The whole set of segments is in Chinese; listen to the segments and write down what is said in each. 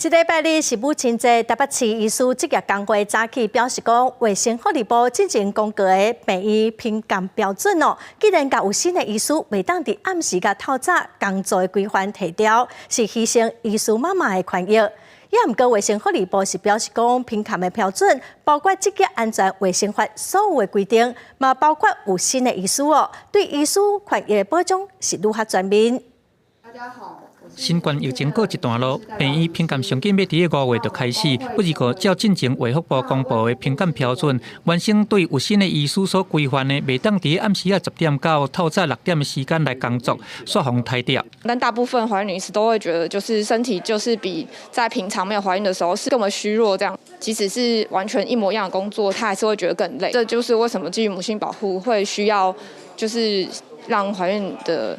这礼拜日是母亲节，台北市医师职业工会早起表示讲，卫生福利部进行公告的病医评鉴标准哦，既然甲有新的医师袂当伫暗时甲透早工作的规范提掉，是牺牲医师妈妈的权益。也毋过，卫生福利部是表示讲，评鉴的标准包括职业安全卫生法所有的规定，嘛包括有新的医师哦，对医师权益的保障是愈发全面。大家好。新冠疫情告一段落，病医评鉴上紧要伫5月就开始，不是个照进前卫福部公布的评鉴标准，原先对有新的医师所规范的，袂当伫暗时10点到透早6点的时间来工作，煞互汰掉。但大部分怀孕女士都会觉得，就是身体就是比在平常没有怀孕的时候是更为虚弱，这样即使是完全一模一样的工作，她还是会觉得更累。这就是为什么基于母性保护会需要，就是让怀孕的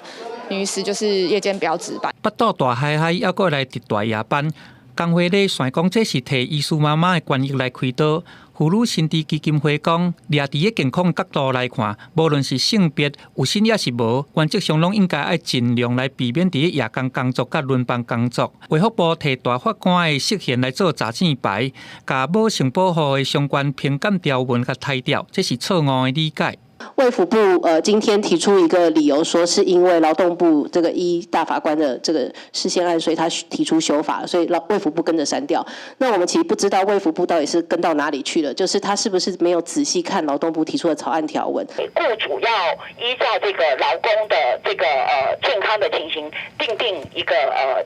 女士就是夜间不要值班。巴肚大海还要过来值大夜班，工会咧想讲这是替医师妈妈的权益来开刀。妇女身体基金会讲，掠伫个健康角度来看，无论是性别有新也是无，原则上拢应该爱尽量来避免伫个夜间工作甲轮班工作。卫福部替大法官的释宪来做查证牌，甲某性保护的相关评鉴条文甲汰掉，这是错误的理解。卫福部今天提出一个理由，说是因为劳动部这个依大法官的这个释宪案，所以他提出修法，所以卫福部跟着删掉。那我们其实不知道卫福部到底是跟到哪里去了，就是他是不是没有仔细看劳动部提出的草案条文？雇主要依照这个劳工的这个健康的情形，订一个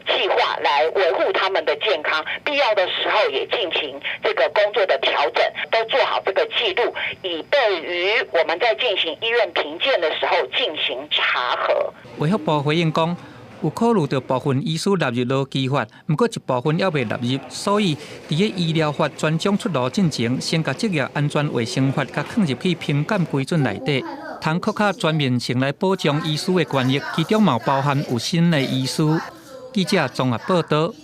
计划来维护他们的健康，必要的时候也进行这个工作的调整，都做好这个记录，以备于我们在进行医院评鉴的时候进行查核。卫福部回应讲，有考虑到部分医师纳入劳基法，不过一部分还未纳入，所以伫个医疗法专章出炉进前，先把职业安全卫生法甲放入去评鉴规准内底，通更较全面性来保障医师的权益，其中嘛包含有新的医师。记者综合报道。